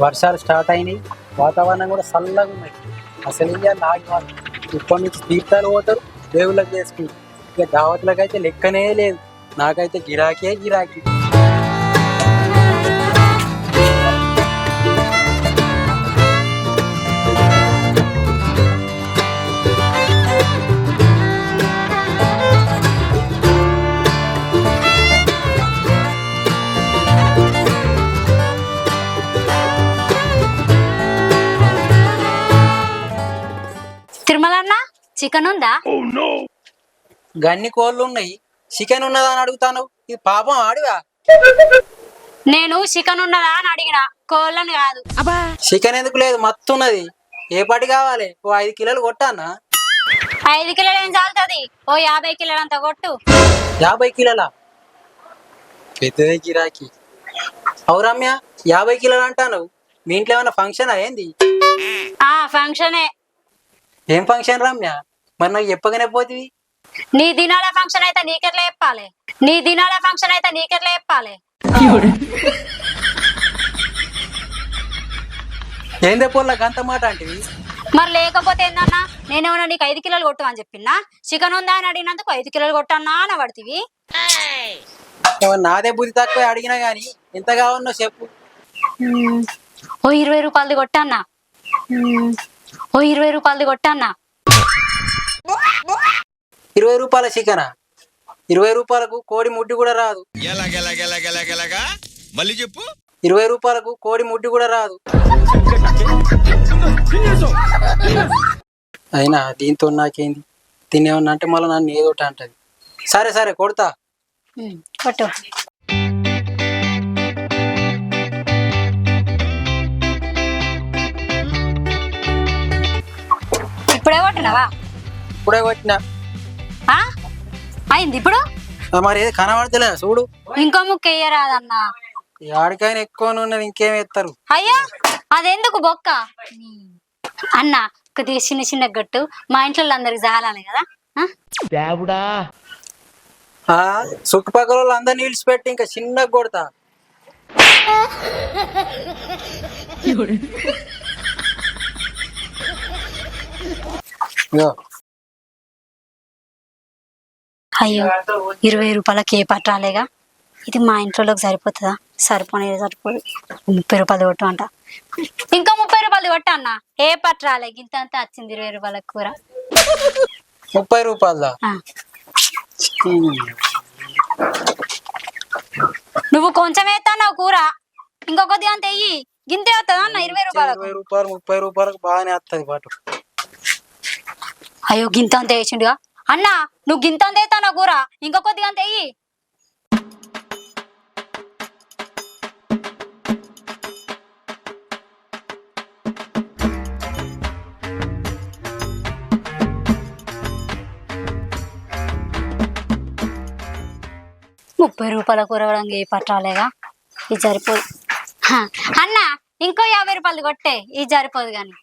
వర్షాలు స్టార్ట్ అయినాయి, వాతావరణం కూడా చల్లగా ఉన్నాయి. అసలు ఇక నాగి ఇప్పటి నుంచి తీర్థాలు పోతారు, దేవుళ్ళకి చేసుకుంటారు. ఇక దావతులకు అయితే లెక్కనే లేదు. నాకైతే గిరాకీ గిరాకీ. తిరుమలన్న చికెన్ ఉందా? గన్ని కోళ్ళు ఉన్నాయి, చికెన్ ఉన్నదా అని అడుగుతాను. ఇది పాపం ఆడివా? నేను చికెన్ ఉన్నదా అని అడిగిన, కోళ్ళని కాదు. చికెన్ ఎందుకు లేదు, మత్తు ఉన్నది. ఏ పాటి కావాలి? ఓ 5 కిలోలు కొట్టానా? 5 కిలోలు ఏం చాలుతుంది? ఓ 50 కిలోలు అంత కొట్టు. 50 కిలోలా? పెద్దదే గిరాకీ. అవు రమ్య, 50 కిలోలు అంటాను. మీ ఇంట్లో ఏమైనా ఫంక్షన్ ఏంది? ఫంక్షనే. ఏం ఫంక్షన్ రమ్య? మరి నాకు చెప్పగానే పోతివి. నీ దినాల ఫంక్షన్ అయితే నీకెట్లా చెప్పాలి? ఏందే పోల్లా గంత మాట అంటివి? మరి లేకపోతే ఏందన్నా? నేనేమన్నా నీకు 5 కిలోలు కొట్టు అని చెప్పినా? చికెన్ ఉందా అని అడిగినందుకు 5 కిలోలు కొట్టన్నా అని పడుతుంది. నాదే బుద్ధి తక్కువ అడిగినా గాని ఎంత కావాలనో చెప్పు. ఓ 20 రూపాయలది కొట్టన్నా. 20 రూపాయల చికెనా? 20 రూపాయలకు కోడి ముడ్డి కూడా రాదు. మళ్ళీ చెప్పు. 20 రూపాయలకు కోడి ముడ్డి కూడా రాదు. అయినా దీంతో నాకేంది? తినేమన్నా అంటే మళ్ళీ నన్ను ఏదోటి అంటది. సరే సరే కొడతా. కొట్టు. ఇప్పుడే కొట్టినావా? ఇప్పుడే కొట్టినా. అయింది ఇప్పుడు. మరి ఏది కనబడతలే చూడు. ఇంకో ముక్క వేయరాదన్నా. ఆడికైనా ఎక్కువ ఉన్నది, ఇంకేం ఎత్తారు? అయ్యా అదెందుకు బొక్క అన్న? కొద్దిగా చిన్న చిన్న గట్టు, మా ఇంట్లో అందరికి జాలాలి కదా. చుట్టుపక్కల వాళ్ళు అందరిని నిలిచిపెట్టి ఇంకా చిన్నగా కొడతా. అయ్యో 20 రూపాయలకి ఏ పట్టాలేగా. ఇది మా ఇంట్లోకి సరిపోతుందా? సరిపోదు. 30 రూపాయలు కొట్టు అంట. ఇంకా 30 రూపాయలు కొట్ట అన్న. ఏ పట్టాలే గింత అంతా వచ్చింది 20 రూపాయల కూర. 30 రూపాయల? నువ్వు కొంచెం వేస్తావు కూర, ఇంకొకటి అంత వెయ్యి. గింతే వస్తుందా అన్న 20 రూపాయలు? 20 రూపాయలు 30 రూపాయలకు బాగానే వస్తుంది పాటు. అయ్యో గింత అంత వేసిండుగా అన్న. నువ్వు గింత అంత వేస్తావు కూర, ఇంకొకటి అంత వెయ్యి. ₹30 కూర ఏ పట్టాలేగా. ఇది సరిపోదు అన్న. ఇంకో 50 రూపాయలు కొట్టే, ఇది సరిపోదు గాని.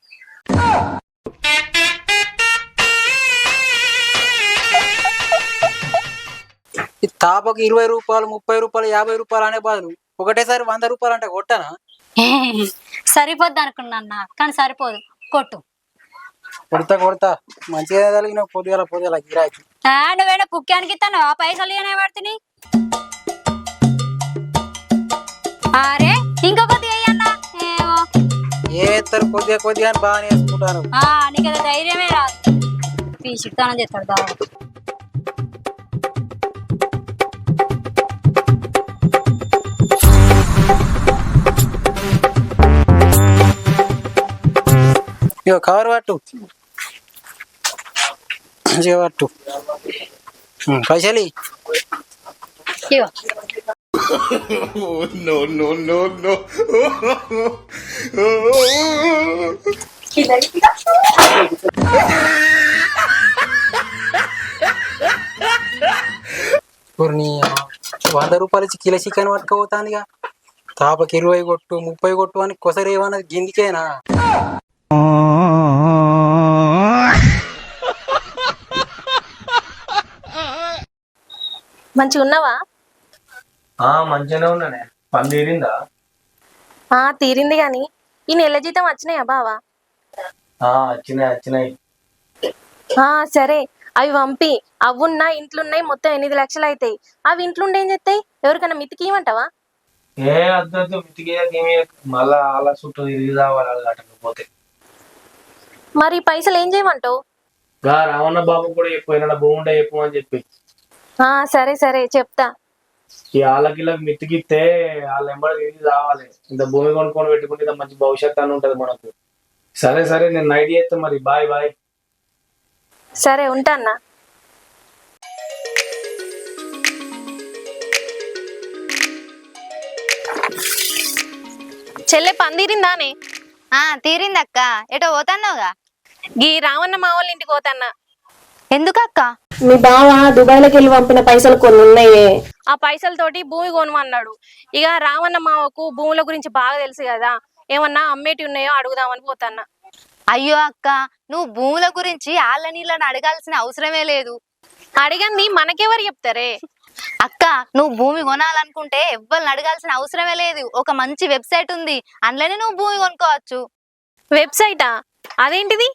ఈ తాపకు 20 రూపాయలు 30 రూపాయలు 50 రూపాయలు అనే బదులు ఒకటేసారి 100 రూపాయలు అంటే కొట్టానా? సరిపోద్ది అనుకున్నా కానీ సరిపోదు. కొట్టు. కొడతా మంచిగా కలిగిన పొద్దుగల గిరాకీ. నువ్వేనా కుక్కానికి ఇస్తాను? ఆ పైసలు పడుతుంది. అరే ఇంకొకటి అయ్యన్నా. కొద్దిగా బాగానే వేసుకుంటాను. నీకు ధైర్యమే రాదు. పీసిస్తానని చెప్తాడు బాబు. ఇగో కవర్ పట్టు, మంచిగా పట్టు. పైసలు ₹100 ఇచ్చి కిలో చికెన్ పట్టుకపోతాందిగా. తాపకి 20 కొట్టు 30 కొట్టు అని కొసరేమన్నది గిందికేనా? మంచిగా ఉన్నావా? మంచిగానే ఉన్నానే. పని తీరిందా? తీరింది గాని ఈ నెల జీతం వచ్చినాయా బావా? వచ్చినాయి. సరే, అవి పంపి. అవున్నా ఇంట్లున్నాయి, మొత్తం 8 లక్షలు అవుతాయి. అవి ఇంట్లుండి ఏం చేస్తాయి? ఎవరికైనా మితికి ఇవ్వమంటావా? అద్దద్దు మితికేమి మళ్ళా అలా చుట్టూ తిరిగి రావాలి వాళ్ళు కట్టకపోతే. మరి పైసలు ఏం చేయమంటావు? రావణ బాబు కూడా ఎక్కువ భూముంటే ఎక్కువ అని చెప్పి సరే సరే చెప్తా. ఈ వాళ్ళకి మితికిస్తే వాళ్ళు ఎంబడి తిరిగి రావాలి. ఇంత భూమి కొనుక్కొని పెట్టుకుంటే ఇంత మంచి భవిష్యత్తు అని ఉంటది మనకు. సరే సరే, నేను నైట్ చేస్తా మరి. Bye bye. సరే ఉంటాన్నా. చెల్లె పందిరిందానే? తీరిందక్క. ఎటో పోతాన్నావుగా? గీ రావన్న మా వాళ్ళ ఇంటికి పోతాన్నా. ఎందుకక్క? మీ బావ దుబాయ్లోకి వెళ్ళి పంపిన పైసలు కొన్ని ఉన్నాయే. ఆ పైసలతోటి భూమి కొనమన్నాడు. ఇక రావన్న మావకు భూముల గురించి బాగా తెలుసు కదా, ఏమన్నా అమ్మేటి ఉన్నాయో అడుగుదామని పోతాన్నా. అయ్యో అక్క, నువ్వు భూముల గురించి ఆళ్ళ నీళ్ళని అడగాల్సిన అవసరమే లేదు. అడిగంది మనకెవరు చెప్తారే? అక్క, నువ్వు భూమి కొనాలనుకుంటే ఎవ్వరిని అడగాల్సిన అవసరమే లేదు. ఒక మంచి వెబ్సైట్ ఉంది, అందులోనే నువ్వు భూమి కొనుక్కోవచ్చు. వెబ్సైటా? అదేంటిది?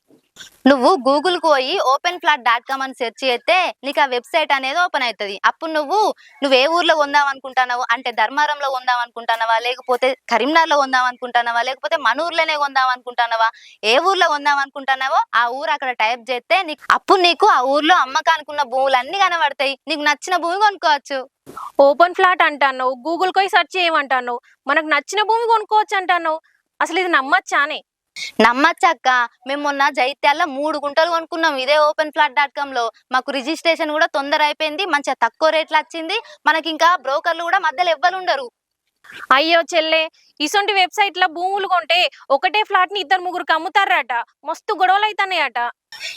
నువ్వు గూగుల్ కు పోయి openflat.com అని సెర్చ్ చేస్తే నీకు ఆ వెబ్సైట్ అనేది ఓపెన్ అవుతుంది. అప్పుడు నువ్వు ఏ ఊర్లో కొందాం అనుకుంటున్నావు అంటే ధర్మారంలో కొందాం అనుకుంటున్నావా, లేకపోతే కరీంనగర్లో కొందాం అనుకుంటున్నావా, లేకపోతే మన ఊర్లోనే కొందాం అనుకుంటున్నావా, ఏ ఊర్లో కొందాం అనుకుంటున్నావో ఆ ఊరు అక్కడ టైప్ చేస్తే నీకు ఆ ఊర్లో అమ్మకానికి ఉన్న భూములన్నీ కనబడతాయి. నీకు నచ్చిన భూమి కొనుక్కోవచ్చు. ఓపెన్ ఫ్లాట్ అంటాను, గూగుల్ పోయి సెర్చ్ చేయమంటాను, మనకు నచ్చిన భూమి కొనుక్కోవచ్చు అంటాను. అసలు ఇది నమ్మచ్చానే? నమ్మచ్చక్క. మేము మొన్న జైత్యాల్లో 3 గుంటలు కొనుక్కున్నాం ఇదే openflat.com లో. మాకు రిజిస్ట్రేషన్ కూడా తొందర అయిపోయింది, మంచిగా తక్కువ రేట్లు వచ్చింది. మనకి ఇంకా బ్రోకర్లు కూడా మధ్యలో ఎవ్వరు ఉండరు. అయ్యో చెల్లె, ఇసొంటి వెబ్సైట్ లో భూములు కొంటే ఒకటే ఫ్లాట్ ని 2-3 అమ్ముతారట, మస్తు గొడవలు అవుతాయట.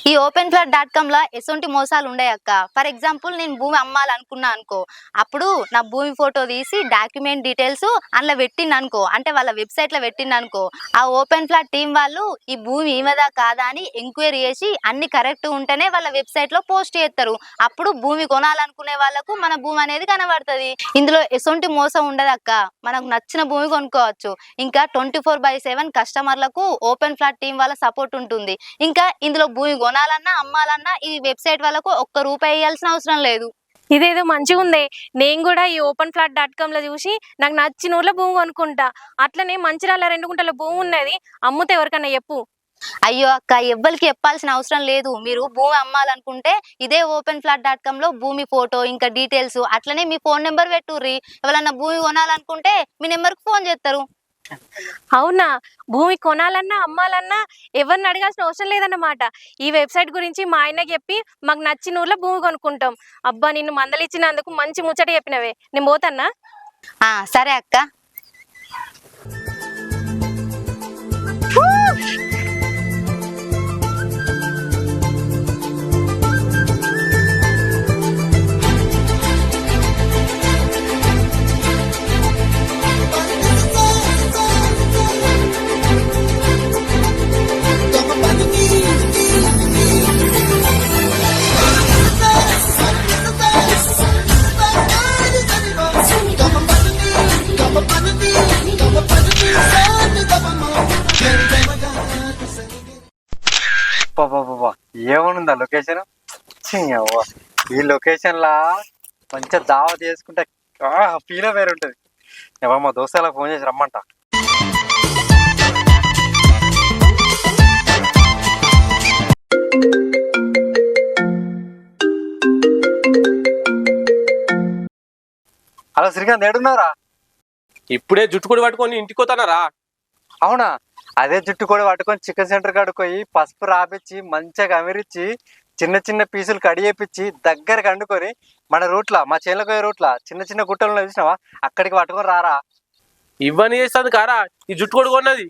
ఈ openflat.com లో ఎసొంటి మోసాలు ఉండయక్క. ఫర్ ఎగ్జాంపుల్, నేను భూమి అమ్మాలనుకున్నా అనుకో, అప్పుడు నా భూమి ఫోటో తీసి డాక్యుమెంట్ డీటెయిల్స్ అందులో పెట్టింది అనుకో, అంటే వాళ్ళ వెబ్సైట్ లో పెట్టింది అనుకో, ఆ openflat టీం వాళ్ళు ఈ భూమి ఈమెదా కాదా అని ఎంక్వైరీ చేసి అన్ని కరెక్ట్ ఉంటేనే వాళ్ళ వెబ్సైట్ లో పోస్ట్ చేస్తారు. అప్పుడు భూమి కొనాలనుకునే వాళ్ళకు మన భూమి అనేది కనబడుతుంది. ఇందులో ఎసొంటి మోసం ఉండదక్క. మనకు నచ్చిన భూమి కొనుక్కోవచ్చు. ఇంకా 24/7 కస్టమర్లకు openflat టీం వాళ్ళ సపోర్ట్ ఉంటుంది. ఇంకా ఇందులో భూమి కొనాలన్నా అమ్మాలన్నా ఈ వెబ్సైట్ వాళ్ళకు ₹1 ఇవ్వాల్సిన అవసరం లేదు. ఇదేదో మంచిగా ఉంది. నేను కూడా ఈ openflat.com లో చూసి నాకు నచ్చిన ఊర్లో భూమి కొనుక్కుంటా. అట్లనే మంచిర్యాల 2 గుంటల భూమి ఉన్నది, అమ్ముతే ఎవరికన్నా చెప్పు. అయ్యో అక్క, ఎవ్వరికి చెప్పాల్సిన అవసరం లేదు. మీరు భూమి అమ్మాలనుకుంటే ఇదే openflat.com లో భూమి ఫోటో ఇంకా డీటెయిల్స్ అట్లనే మీ ఫోన్ నెంబర్ పెట్టుర్రి. ఎవరన్నా భూమి కొనాలనుకుంటే మీ నెంబర్కి ఫోన్ చేస్తారు. అవునా? భూమి కొనాలన్నా అమ్మాలన్నా ఎవరిని అడగాల్సిన అవసరం లేదన్నమాట. ఈ వెబ్సైట్ గురించి మా ఆయనకి చెప్పి మాకు నచ్చిన ఊర్లో భూమి కొనుక్కుంటాం. అబ్బా, నిన్ను మందలిచ్చినందుకు మంచి ముచ్చట చెప్పినవే. నేను పోతాన్నా. సరే అక్క. ఏమనుందా లొకేషన్? ఈ లొకేషన్ లా మంచిగా దావా చేసుకుంటే ఫీల్ వేరే ఉంటుంది. ఎవరు మా దోస్తులకు ఫోన్ చేసి రమ్మంట. హలో శ్రీకాంత్, ఏడున్నారా? ఇప్పుడే జుట్టు కూడా పట్టుకొని ఇంటికి పోతానారా. అవునా? అదే జుట్టు కూడా పట్టుకొని చికెన్ సెంటర్ కాడికి పోయి పసుపు రాపిచ్చి మంచిగా అమిరిచ్చి చిన్న చిన్న పీసులు కడిగేపించి దగ్గరకు అండుకొని మన రూట్లా, మా చేనులకు పోయే రూట్లా చిన్న చిన్న గుట్టలు చూసినావా, అక్కడికి పట్టుకొని రారా. ఇవన్నీ చేస్తాను కారా ఈ జుట్టు కూడా కొన్నది.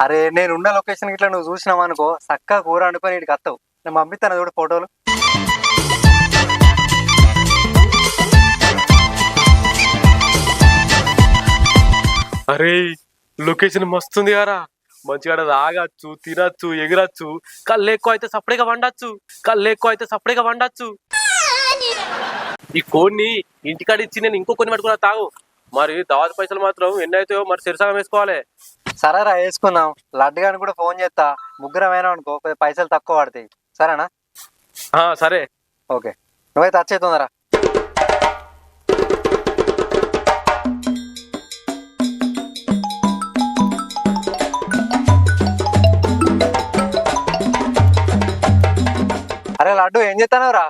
అరే, నేను ఉన్న లొకేషన్ ఇట్లా నువ్వు చూసినావు అనుకో, చక్కగా కూర వండుకొని ఇక్కడికి వస్తావు. నేను పంపిస్తాను చూడు ఫోటోలు. అరే, లొకేషన్ మస్తుంది కారా. మంచిగా తాగచ్చు, తినచ్చు, ఎగరచ్చు. కళ్ళు ఎక్కువ అయితే సపరేగా వండచ్చు. ఈ కోడిని ఇంటికాడ ఇచ్చి నేను ఇంకో కొన్ని పట్టుకున్నా తాగు. మరి దావత్ పైసలు మాత్రం ఎన్ని అవుతాయో మరి సిరసగా వేసుకోవాలి. సరేరా వేసుకుందాం. లడ్డు గాని కూడా ఫోన్ చేస్తా, ముగ్గురం అనుకో కొద్దిగా పైసలు తక్కువ పడతాయి. సరేనా? సరే ఓకే, నువ్వైతే వచ్చేస్తుందరా. అరే లడ్డు ఏం చేస్తానవరా?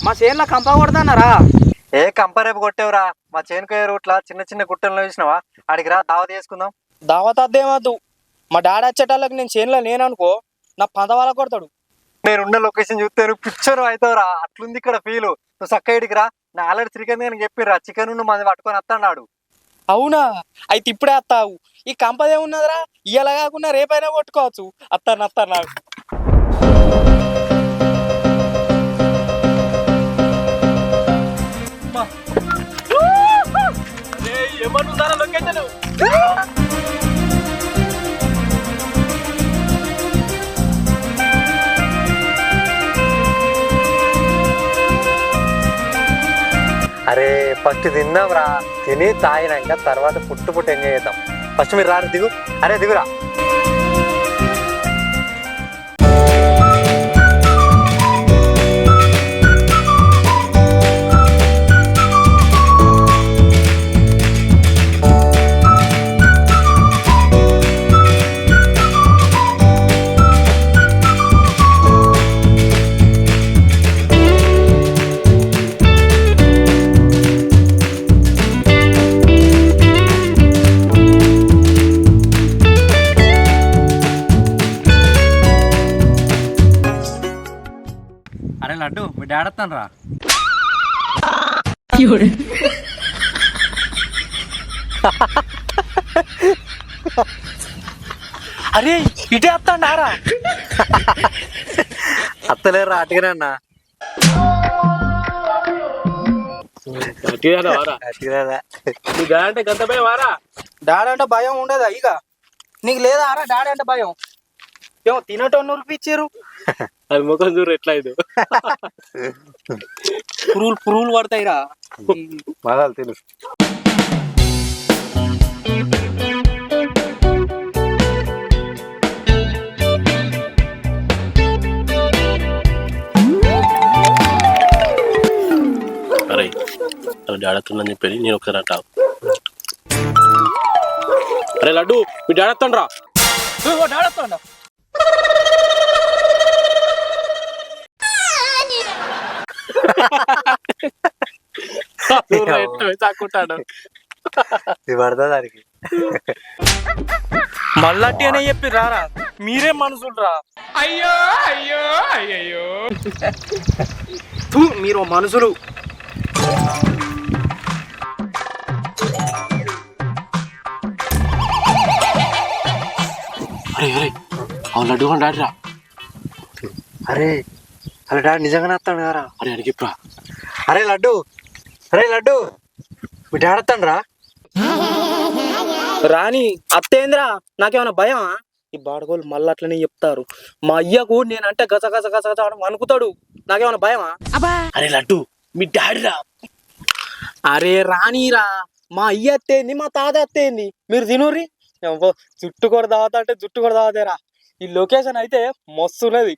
మా చేనులో కంప కొడతానరా? ఏ కంపరేపు కొట్టేవరా? మా చేనుకోయే రూట్లా చిన్న చిన్న గుట్టల్లో చూసినావా? ఆడికి రా, దావత్ చేసుకుందాం. దావత్ అద్దేమద్దు. మా డాడీ వచ్చేటాళ్ళకి నేను చేనులో నేననుకో నా పంత వాళ్ళ కొడతాడు. నేనున్న లొకేషన్ చూస్తే నువ్వు పిక్చర్ అవుతావురా. అట్లుంది ఇక్కడ ఫీల్. నువ్వు చక్క ఇడికి రా. నా ఆల్రెడీ శ్రీకాంత్ గారికి చెప్పిరా చికెన్ మంది పట్టుకొని వస్తాడు. అవునా? అయితే ఇప్పుడే వస్తావు. ఈ కంపదేమున్నదిరా, ఇయ్యాల కాకుండా రేపైనా కొట్టుకోవచ్చు. అత్తాను నాకు. ఏమనుకుంటారా లొకేషన్? అరే ఫస్ట్ తిందాం రా. తిని తాగినాక తర్వాత పుట్టు ఎంజాయ్ చేద్దాం. ఫస్ట్ మీరు రారు, దిగు. అరే దిగురా. అరే లడ్డు, మీ డాడీ వస్తాను రా. అరే ఇటే వస్తాడారా? అత్తలేరా అటుగానే అన్న. అంటే గంత భయం వారా? డాడీ అంటే భయం ఉండదా ఇక? నీకు లేదా రా డాడీ అంటే భయం? ఏమో తినటం ఉరిపిచ్చారు. అది ముఖం చూరు ఎట్లా ఇది. పురుగులు పడతాయిరా. మదాలు తెలుసు. అరే డాడీ చెప్పేది నేను ఒకసారి అంటావు. అరే లడ్డు, మీ డాడీ వస్తాను రా. డాడీ వస్తాడా? చాక్కుంటాడు. ఇది పడతా దానికి. మళ్ళీ అనే చెప్పి రారా, మీరే మనుషులు రా. అయ్యో అయ్యో అయ్యో మీరు మనుషులు. అరే అరే అవును లడ్డు అని డాడీ రా. అరే అలా డాడీ నిజంగానే వస్తాడు కదా? అరే అడిగి చెప్పురా. అరే లడ్డు, అరే లడ్డు, మీ డాడీ వస్తాడు రా. రాని అత్తేంద్రా, నాకేమైనా భయమా? ఈ బాడగోలు మళ్ళీ అట్లనే చెప్తారు. మా అయ్యకు నేనంటే గజ గజ గజ గజ అనుకుతాడు. నాకేమైనా భయమా? అరే లడ్డు, మీ డాడీ రా. అరే రానిరా, మా అయ్య అత్తేంది, మా తాత అత్తేంది. మీరు తినుర్రి. జుట్టు కూడా దావతా అంటే జుట్టు కూడా దావతేరా. ఈ లొకేషన్ అయితే మస్తున్నది.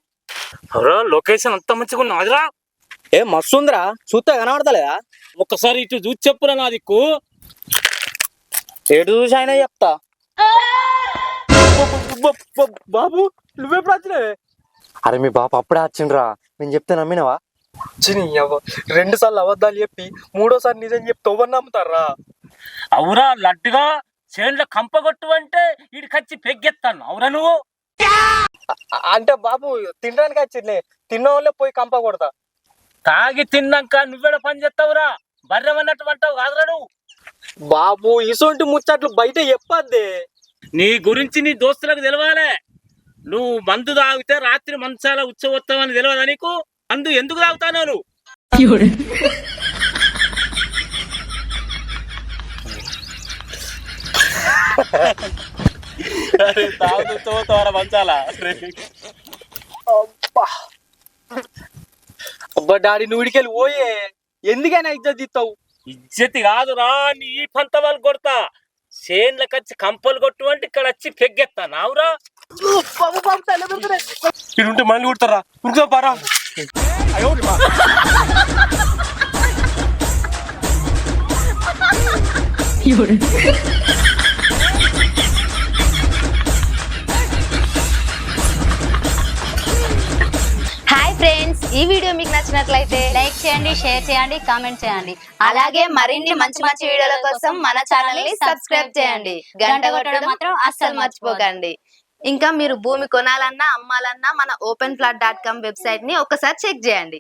లొకేషన్ అంత మంచిగా ఉన్నదిరా. ఏ మస్తు ఉందిరా, చూస్తే కనబడతలేదా? ఒక్కసారి ఇటు చూసి చెప్పురా. నా దిక్కు ఎటు చూసి అయినా చెప్తా. బాబు నువ్వెప్పుడు వచ్చినవే? అరే మీ బాప అప్పుడే వచ్చిండ్రా. నేను చెప్తే నమ్మినవా? చిని 2 సార్లు అబద్ధాలు చెప్పి 3వసారి నిజం చెప్తే ఎవరు నమ్ముతారా? అవురా లడ్డుగా చేనులో కంపగొట్టు అంటే వీడికొచ్చి పెగ్గెత్తాను. అవురా నువ్వు? అంటే బాబు తినడానికి వచ్చింది, తిన్న వాళ్ళే పోయి కంప కొడతా. తాగి తిన్నాక నువ్వేడ పని చేస్తావురా? బర్రెమన్నట్టు అంటావు కాదురా నువ్వు. బాబు ఇసొంటి ముచ్చట్లు బయట చెప్పద్దే. నీ గురించి నీ దోస్తులకు తెలవాలే. నువ్వు మందు తాగితే రాత్రి మంచాల ఉచ్చవస్తావని తెలియదా నీకు? మందు ఎందుకు తాగుతాను నువ్వు? తాగుతావరా మంచాల? అబ్బా డాడీ నువ్వుడికెళ్ళి పోయే, ఎందుకైనా ఇజ్జత్ ఇస్తావు? ఇజ్జతి కాదురా నీ పంత వాళ్ళు కొడతా చేన్లకు వచ్చి కంపలు కొట్టు అంటే ఇక్కడ వచ్చి పెగ్గెత్తా నావురా ఇటుంటే మళ్ళీ కుడతారా ఉరుకుతా పారా హాయ్ ఫ్రెండ్స్, ఈ వీడియో మీకు నచ్చినట్లయితే లైక్ చేయండి, షేర్ చేయండి, కామెంట్ చేయండి. అలాగే మరిన్ని మంచి మంచి వీడియోల కోసం మన ఛానల్ ని సబ్స్క్రైబ్ చేయండి. గంట కొట్టడం మాత్రం అస్సలు మర్చిపోకండి. ఇంకా మీరు భూమి కొనాలన్నా అమ్మాలన్నా మన openplot.com వెబ్సైట్ ని ఒకసారి చెక్ చేయండి.